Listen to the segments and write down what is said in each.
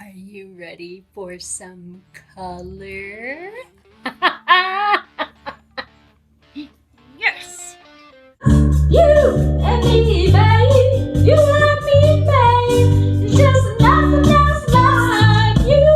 Are you ready for some color? Yes! You and me, babe. You and me, babe. There's just nothing else like you.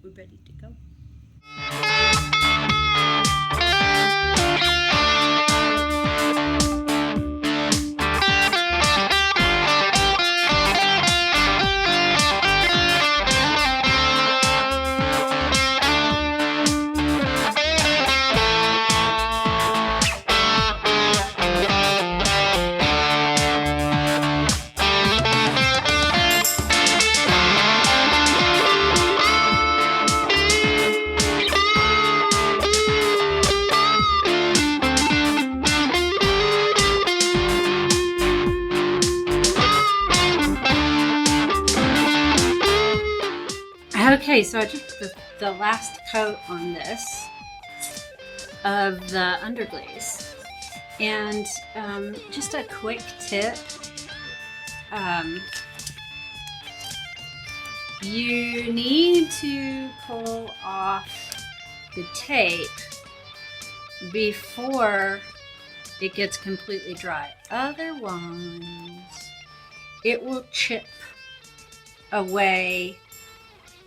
We're ready to go. Okay, so I took the last coat on this of the underglaze, and just a quick tip, you need to pull off the tape before it gets completely dry, otherwise it will chip away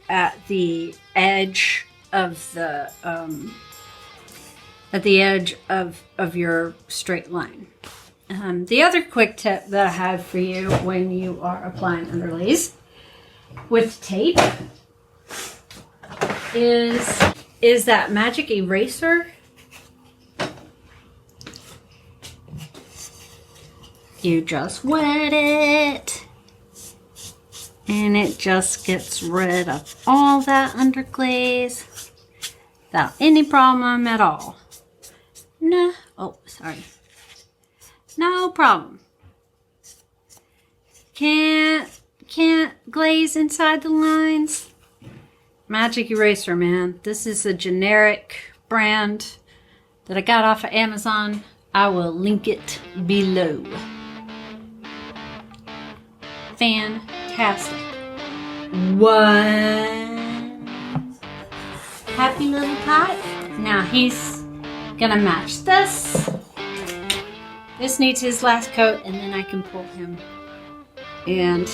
at the edge of the your straight line. The other quick tip that I have for you when you are applying underglaze with tape is that magic eraser. You just wet it, and it just gets rid of all that underglaze without any problem at all. No, oh, sorry. No problem. Can't glaze inside the lines. Magic eraser, man. This is a generic brand that I got off of Amazon. I will link it below. Fantastic. One happy little pot. Now he's gonna match this. This needs his last coat, and then I can pull him and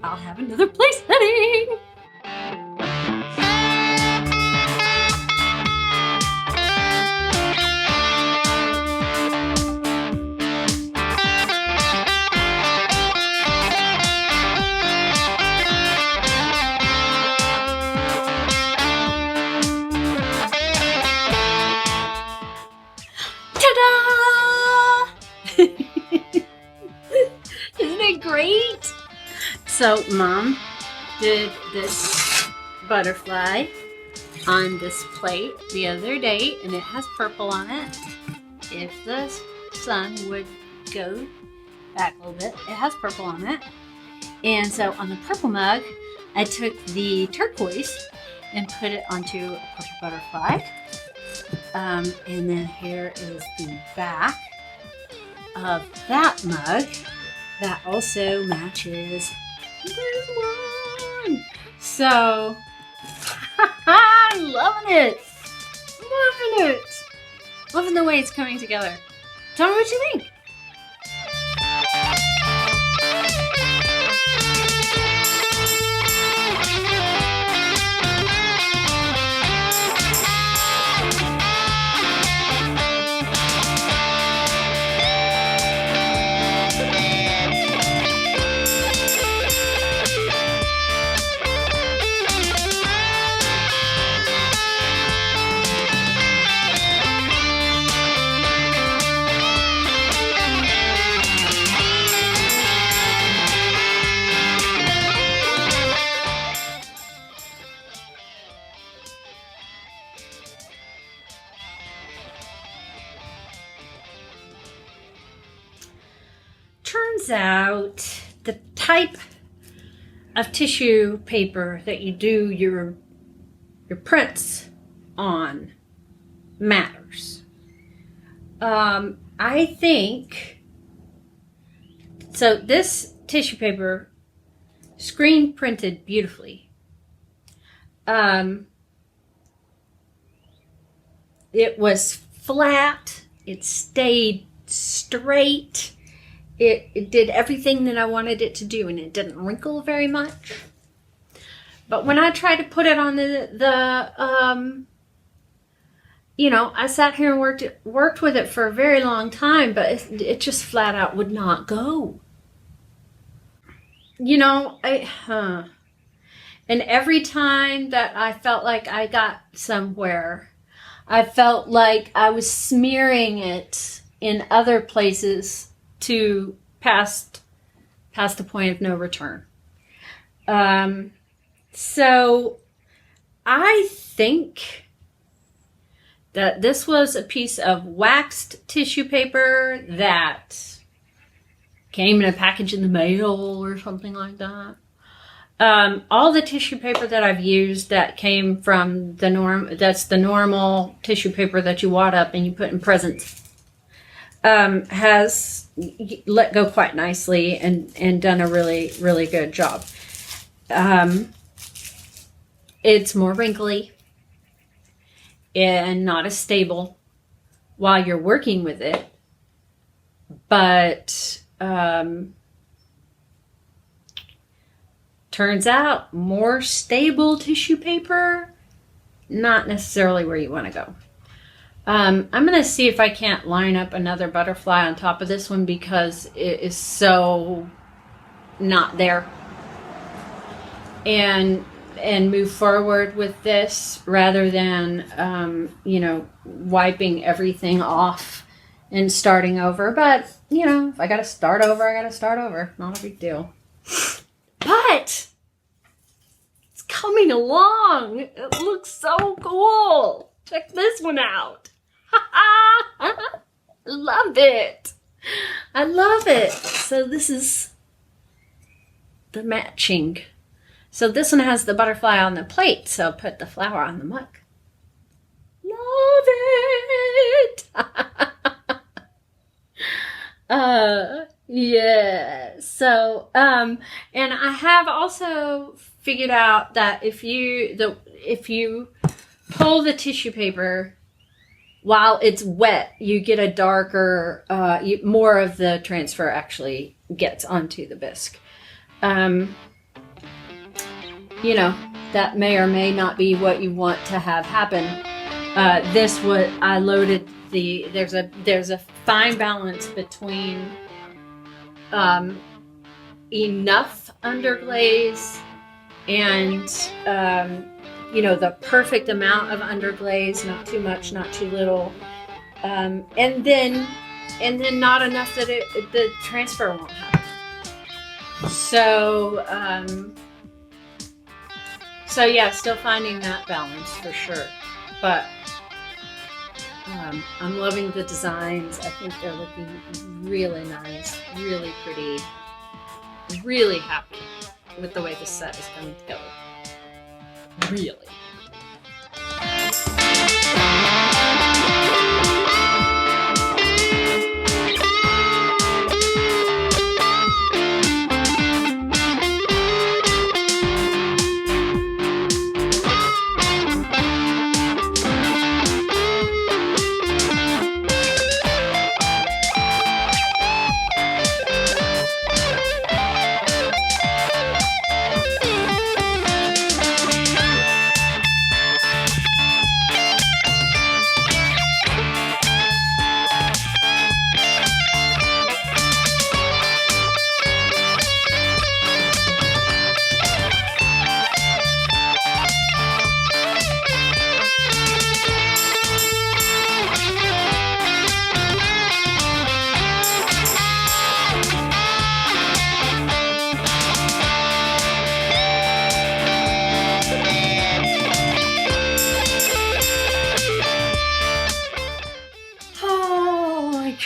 I'll have another place setting. Isn't it great? So Mom did this butterfly on this plate the other day, and it has purple on it. If the sun would go back a little bit, it has purple on it. And so on the purple mug, I took the turquoise and put it onto a purple butterfly. And then here is the back of that mug that also matches this one. So, I'm loving it. Loving it. Loving the way it's coming together. Tell me what you think. Turns out the type of tissue paper that you do your prints on matters. I think So this tissue paper, screen printed beautifully. It was flat. It stayed straight. It did everything that I wanted it to do, and it didn't wrinkle very much. But when I tried to put it on I sat here and worked with it for a very long time, but it just flat out would not go. And every time that I felt like I got somewhere, I felt like I was smearing it in other places to past the point of no return. So I think that this was a piece of waxed tissue paper that came in a package in the mail or something like that. All the tissue paper that I've used that came from that's the normal tissue paper that you wad up and you put in presents, has let go quite nicely and done a really, really good job. It's more wrinkly and not as stable while you're working with it, but turns out more stable tissue paper, not necessarily where you want to go. I'm going to see if I can't line up another butterfly on top of this one because it is so not there, and move forward with this rather than wiping everything off and starting over. But if I gotta start over, I gotta start over. Not a big deal. But it's coming along. It looks so cool. Check this one out. Love it. I love it. So this is the matching. So this one has the butterfly on the plate, so I'll put the flower on the mug. Love it! Yeah. So, and I have also figured out that if you pull the tissue paper while it's wet, you get a darker, more of the transfer actually gets onto the bisque. That may or may not be what you want to have happen. I loaded there's a fine balance between enough underglaze and the perfect amount of underglaze, not too much, not too little, and then not enough that the transfer won't happen. So yeah, still finding that balance for sure. But I'm loving the designs. I think they're looking really nice, really pretty. Really happy with the way this set is coming together. Really.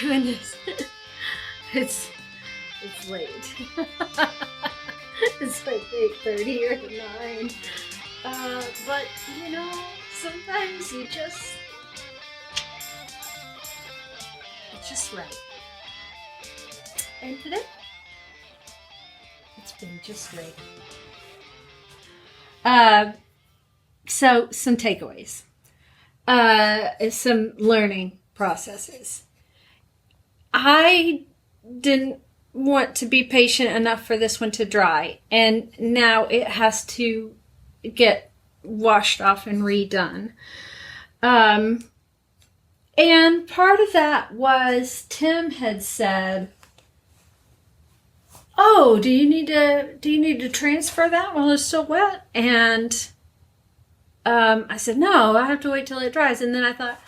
Goodness, it's late. It's like 8:30 or 9. But sometimes it's just right. And today It's been just great. So some takeaways. Some learning processes. I didn't want to be patient enough for this one to dry, and now it has to get washed off and redone. And part of that was Tim had said, "Oh, do you need to transfer that while it's still wet?" And I said, "No, I have to wait till it dries." And then I thought,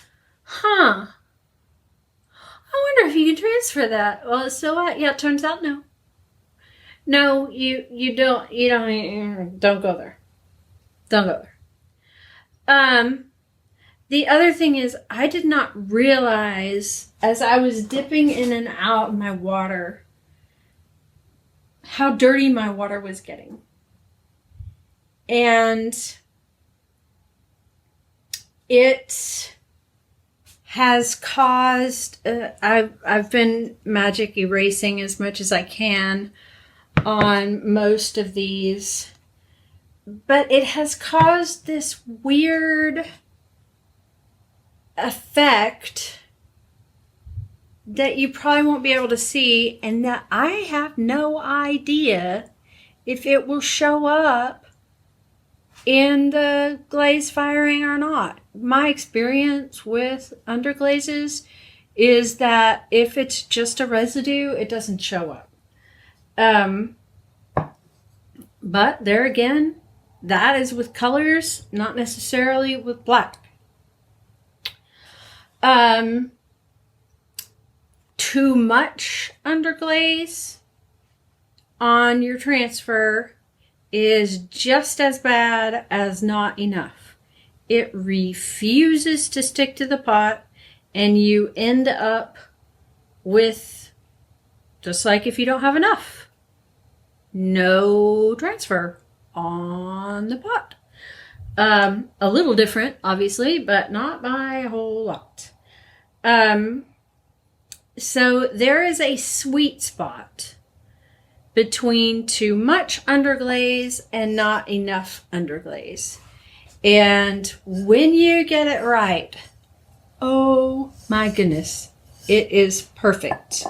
I wonder if you can transfer that while it's still wet. Yeah, it turns out no. No, you don't go there. Don't go there. The other thing is, I did not realize as I was dipping in and out of my water how dirty my water was getting. And it has caused, I've been magic erasing as much as I can on most of these, but it has caused this weird effect that you probably won't be able to see, and that I have no idea if it will show up in the glaze firing or not. My experience with underglazes is that if it's just a residue, it doesn't show up. But there again, that is with colors, not necessarily with black. Too much underglaze on your transfer is just as bad as not enough. It refuses to stick to the pot, and you end up with, just like if you don't have enough, no transfer on the pot. A little different, obviously, but not by a whole lot. So there is a sweet spot between too much underglaze and not enough underglaze. And when you get it right, oh my goodness, it is perfect.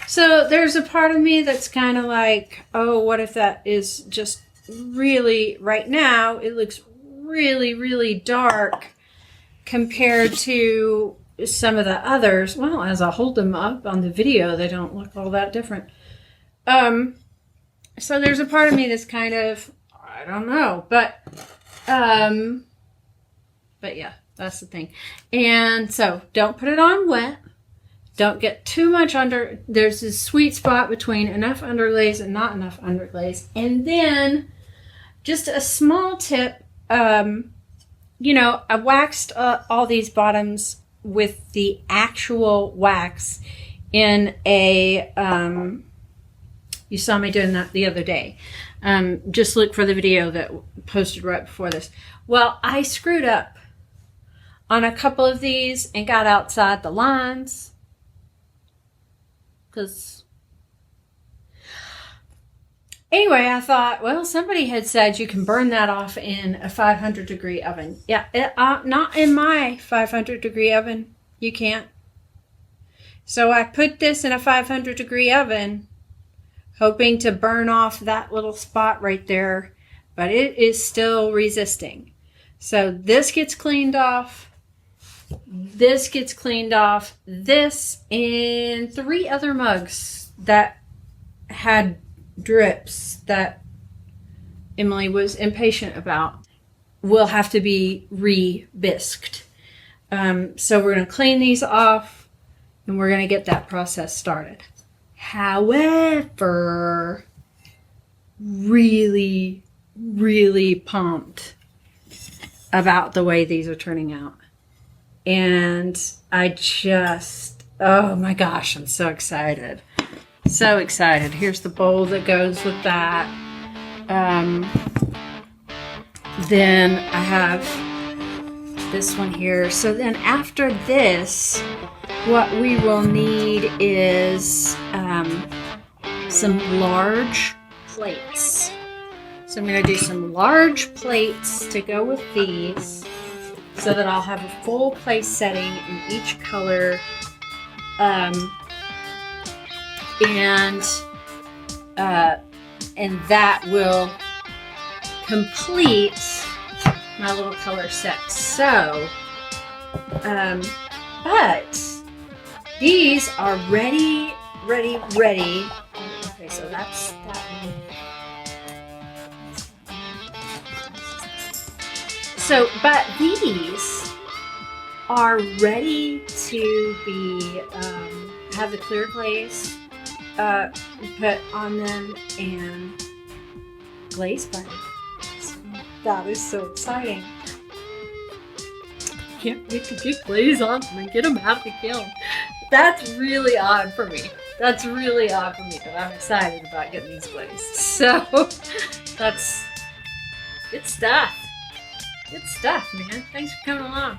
So there's a part of me that's kind of like, oh, what if that is just really, right now, it looks really, really dark compared to some of the others. Well, as I hold them up on the video, they don't look all that different. So there's a part of me that's kind of, I don't know, but yeah, that's the thing. And so don't put it on wet. Don't get too much under. There's this sweet spot between enough underglaze and not enough underglaze. And then just a small tip, I waxed all these bottoms with the actual wax in a, you saw me doing that the other day. Just look for the video that posted right before this. Well, I screwed up on a couple of these and got outside the lines. Because anyway, I thought, well, somebody had said you can burn that off in a 500 degree oven. Yeah, not in my 500 degree oven. You can't. So I put this in a 500 degree oven, hoping to burn off that little spot right there, but it is still resisting. So this gets cleaned off. This gets cleaned off. This and 3 other mugs that had drips that Emily was impatient about will have to be re-bisqued. So we're going to clean these off and we're going to get that process started. However, really, really pumped about the way these are turning out. And I just, oh my gosh, I'm so excited. So excited. Here's the bowl that goes with that. Then I have this one here. So then after this, what we will need is some large plates. So I'm going to do some large plates to go with these so that I'll have a full place setting in each color. And that will complete my little color set. So, but these are ready. Okay, so that's that one. So, but these are ready to be, have the clear glaze put on them and glaze butter. So that is so exciting. Can't wait to get glaze on them and get them out of the kiln. That's really odd for me. That's really odd for me, but I'm excited about getting these glazed. So that's good stuff. Good stuff, man. Thanks for coming along.